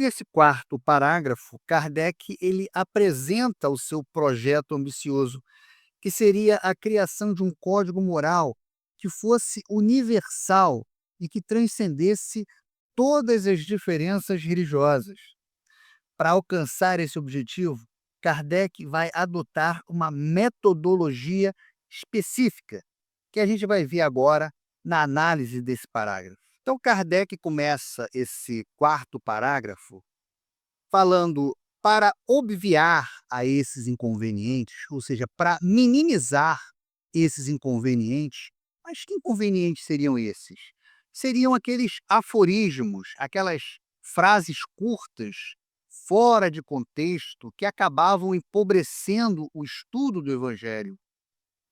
nesse quarto parágrafo, Kardec ele apresenta o seu projeto ambicioso, que seria a criação de um código moral que fosse universal e que transcendesse todas as diferenças religiosas. Para alcançar esse objetivo, Kardec vai adotar uma metodologia específica, que a gente vai ver agora na análise desse parágrafo. Então, Kardec começa esse quarto parágrafo falando para obviar a esses inconvenientes, ou seja, para minimizar esses inconvenientes. Mas que inconvenientes seriam esses? Seriam aqueles aforismos, aquelas frases curtas, fora de contexto, que acabavam empobrecendo o estudo do Evangelho.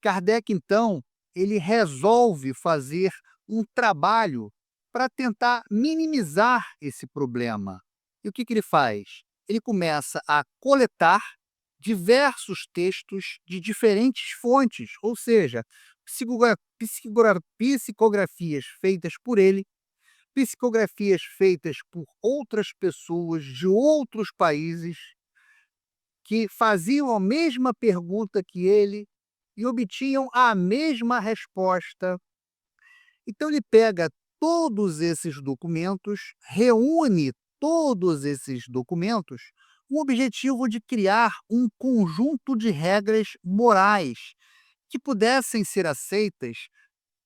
Kardec, então, ele resolve fazer um trabalho para tentar minimizar esse problema. E o que ele faz? Ele começa a coletar diversos textos de diferentes fontes, ou seja, psicografias feitas por ele, psicografias feitas por outras pessoas de outros países que faziam a mesma pergunta que ele e obtinham a mesma resposta. Então ele pega todos esses documentos, reúne todos esses documentos com o objetivo de criar um conjunto de regras morais que pudessem ser aceitas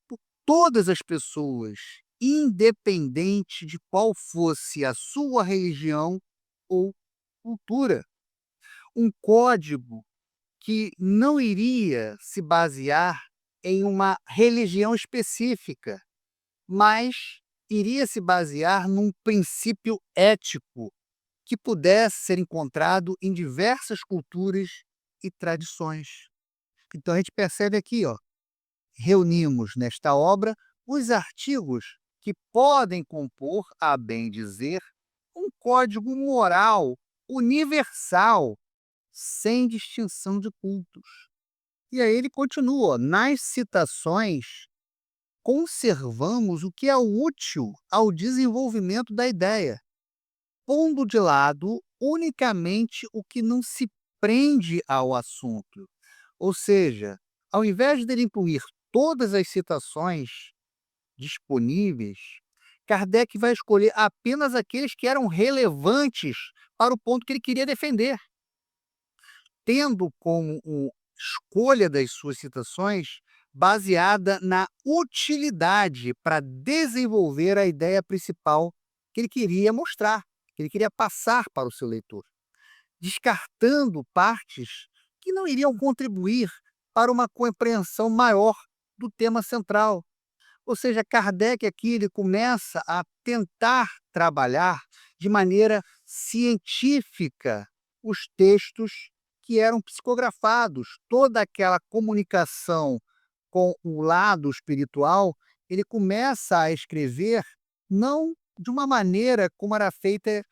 por todas as pessoas, independente de qual fosse a sua religião ou cultura. Um código que não iria se basear em uma religião específica, mas iria se basear num princípio ético que pudesse ser encontrado em diversas culturas e tradições. Então a gente percebe aqui, ó, reunimos nesta obra os artigos que podem compor, a bem dizer, um código moral universal, sem distinção de cultos. E aí ele continua: nas citações, conservamos o que é útil ao desenvolvimento da ideia, pondo de lado unicamente o que não se prende ao assunto. Ou seja, ao invés de ele incluir todas as citações disponíveis, Kardec vai escolher apenas aqueles que eram relevantes para o ponto que ele queria defender, tendo como escolha das suas citações baseada na utilidade para desenvolver a ideia principal que ele queria mostrar, que ele queria passar para o seu leitor, descartando partes que não iriam contribuir para uma compreensão maior do tema central. Ou seja, Kardec aqui ele começa a tentar trabalhar de maneira científica os textos que eram psicografados, toda aquela comunicação com o lado espiritual, ele começa a escrever não de uma maneira como era feita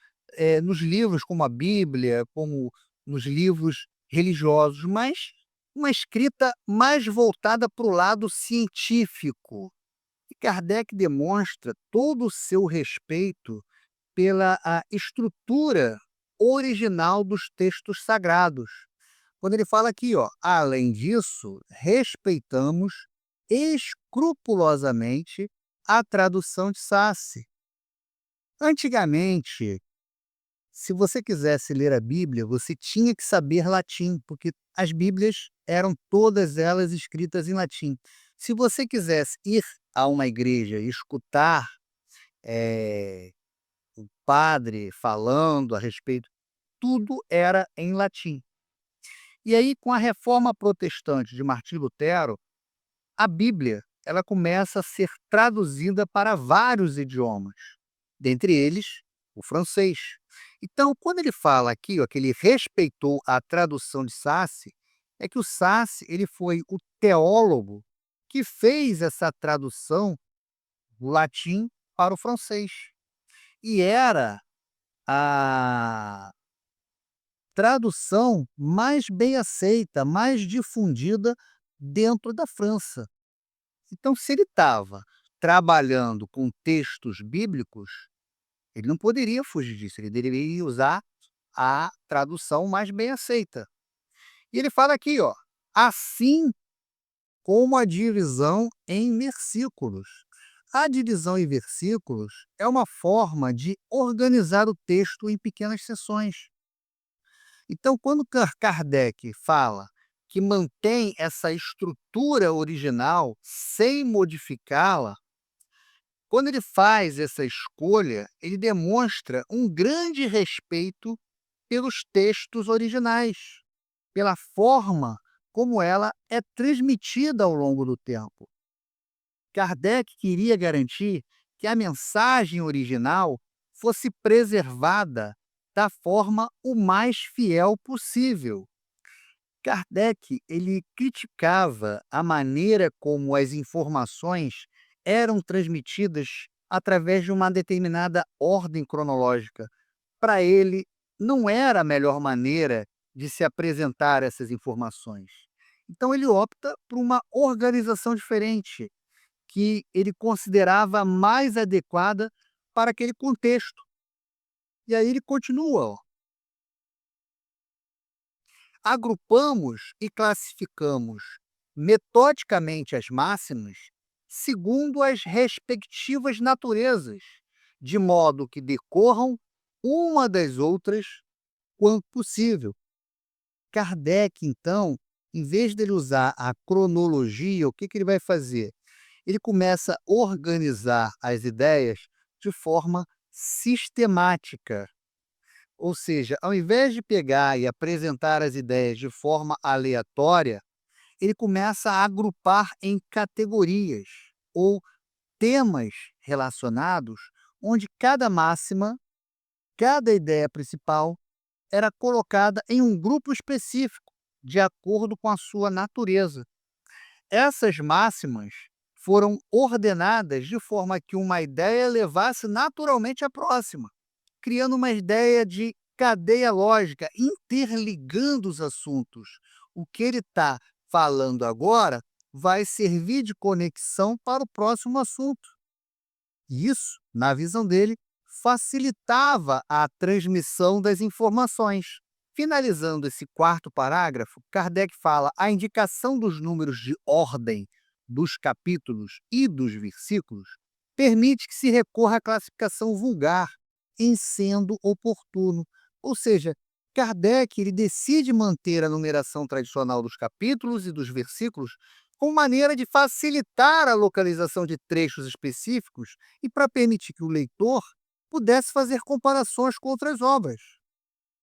nos livros como a Bíblia, como nos livros religiosos, mas uma escrita mais voltada para o lado científico. E Kardec demonstra todo o seu respeito pela a estrutura original dos textos sagrados. Quando ele fala aqui, ó, além disso, respeitamos escrupulosamente a tradução de Sassi. Antigamente, se você quisesse ler a Bíblia, você tinha que saber latim, porque as Bíblias eram todas elas escritas em latim. Se você quisesse ir a uma igreja e escutar o padre falando a respeito, tudo era em latim. E aí, com a reforma protestante de Martim Lutero, a Bíblia ela começa a ser traduzida para vários idiomas, dentre eles o francês. Então, quando ele fala aqui, ó, que ele respeitou a tradução de Sassi, é que o Sassi ele foi o teólogo que fez essa tradução do latim para o francês. E era a tradução mais bem aceita, mais difundida dentro da França. Então, se ele estava trabalhando com textos bíblicos, Ele não poderia fugir disso, ele deveria usar a tradução mais bem aceita. E ele fala aqui, ó, assim como a divisão em versículos. A divisão em versículos é uma forma de organizar o texto em pequenas seções. Então, quando Kardec fala que mantém essa estrutura original sem modificá-la, quando ele faz essa escolha, ele demonstra um grande respeito pelos textos originais, pela forma como ela é transmitida ao longo do tempo. Kardec queria garantir que a mensagem original fosse preservada da forma o mais fiel possível. Kardec, ele criticava a maneira como as informações eram transmitidas através de uma determinada ordem cronológica. Para ele, não era a melhor maneira de se apresentar essas informações. Então ele opta por uma organização diferente, que ele considerava mais adequada para aquele contexto. E aí ele continua, ó: agrupamos e classificamos metodicamente as máximas segundo as respectivas naturezas, de modo que decorram uma das outras quanto possível. Kardec, então, em vez dele usar a cronologia, o que que ele vai fazer? Ele começa a organizar as ideias de forma sistemática. Ou seja, ao invés de pegar e apresentar as ideias de forma aleatória, ele começa a agrupar em categorias ou temas relacionados, onde cada máxima, cada ideia principal era colocada em um grupo específico, de acordo com a sua natureza. Essas máximas foram ordenadas de forma que uma ideia levasse naturalmente à próxima, criando uma ideia de cadeia lógica, interligando os assuntos. O que ele está falando agora vai servir de conexão para o próximo assunto. E isso, na visão dele, facilitava a transmissão das informações. Finalizando esse quarto parágrafo, Kardec fala: a indicação dos números de ordem dos capítulos e dos versículos permite que se recorra à classificação vulgar, em sendo oportuno. Ou seja, Kardec ele decide manter a numeração tradicional dos capítulos e dos versículos como maneira de facilitar a localização de trechos específicos e para permitir que o leitor pudesse fazer comparações com outras obras.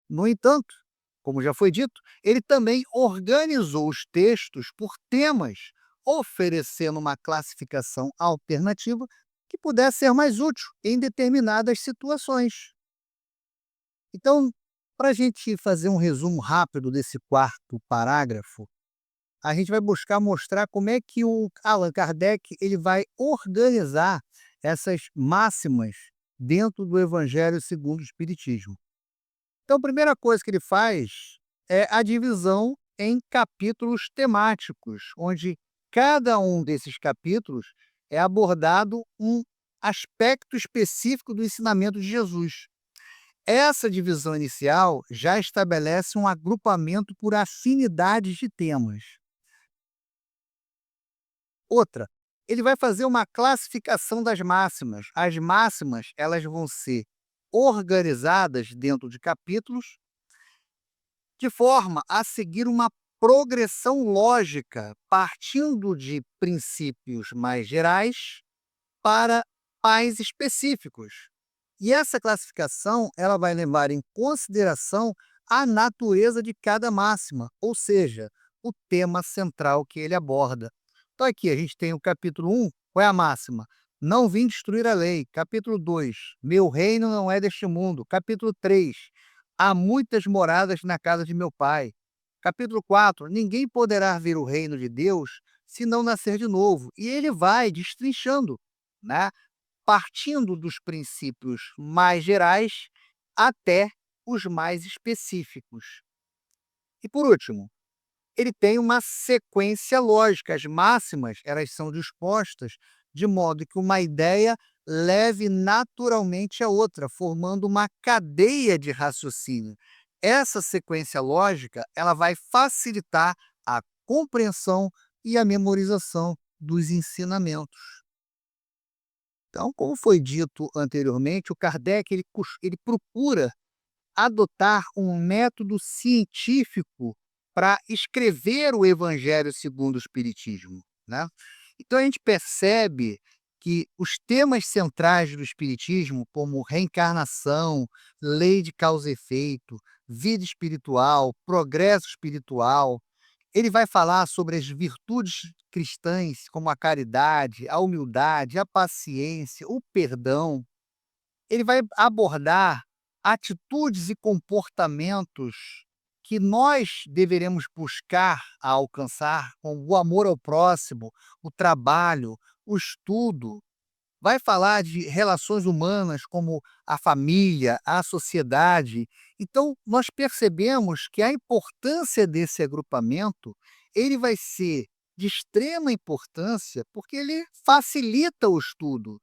No entanto, como já foi dito, ele também organizou os textos por temas, oferecendo uma classificação alternativa que pudesse ser mais útil em determinadas situações. Então, para a gente fazer um resumo rápido desse quarto parágrafo, a gente vai buscar mostrar como é que o Allan Kardec ele vai organizar essas máximas dentro do Evangelho segundo o Espiritismo. Então, a primeira coisa que ele faz é a divisão em capítulos temáticos, onde cada um desses capítulos é abordado um aspecto específico do ensinamento de Jesus. Essa divisão inicial já estabelece um agrupamento por afinidades de temas. Outra, ele vai fazer uma classificação das máximas. As máximas, elas vão ser organizadas dentro de capítulos de forma a seguir uma progressão lógica, partindo de princípios mais gerais para mais específicos. E essa classificação, ela vai levar em consideração a natureza de cada máxima, ou seja, o tema central que ele aborda. Então aqui a gente tem o capítulo 1, qual é a máxima? Não vim destruir a lei. Capítulo 2, meu reino não é deste mundo. Capítulo 3, há muitas moradas na casa de meu pai. Capítulo 4, ninguém poderá ver o reino de Deus se não nascer de novo. E ele vai destrinchando, né? Partindo dos princípios mais gerais até os mais específicos. E por último, ele tem uma sequência lógica. As máximas, elas são dispostas de modo que uma ideia leve naturalmente a outra, formando uma cadeia de raciocínio. Essa sequência lógica, ela vai facilitar a compreensão e a memorização dos ensinamentos. Então, como foi dito anteriormente, o Kardec ele procura adotar um método científico para escrever o Evangelho segundo o Espiritismo, né. Então a gente percebe que os temas centrais do Espiritismo, como reencarnação, lei de causa e efeito, vida espiritual, progresso espiritual, ele vai falar sobre as virtudes cristãs, como a caridade, a humildade, a paciência, o perdão. Ele vai abordar atitudes e comportamentos que nós deveremos buscar a alcançar, como o amor ao próximo, o trabalho, o estudo. Vai falar de relações humanas, como a família, a sociedade. Então, nós percebemos que a importância desse agrupamento, ele vai ser de extrema importância, porque ele facilita o estudo.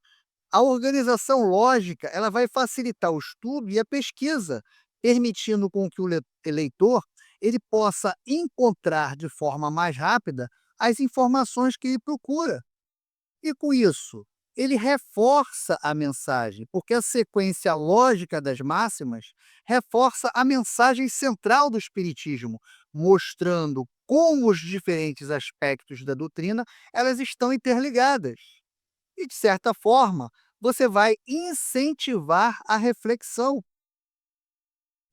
A organização lógica, ela vai facilitar o estudo e a pesquisa, permitindo com que o leitor ele possa encontrar de forma mais rápida as informações que ele procura. E com isso, ele reforça a mensagem, porque a sequência lógica das máximas reforça a mensagem central do Espiritismo, mostrando como os diferentes aspectos da doutrina elas estão interligadas. E, de certa forma, você vai incentivar a reflexão.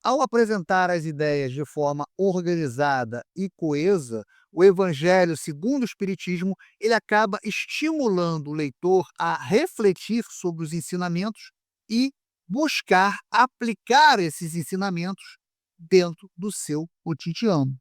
Ao apresentar as ideias de forma organizada e coesa, o Evangelho segundo o Espiritismo, ele acaba estimulando o leitor a refletir sobre os ensinamentos e buscar aplicar esses ensinamentos dentro do seu cotidiano.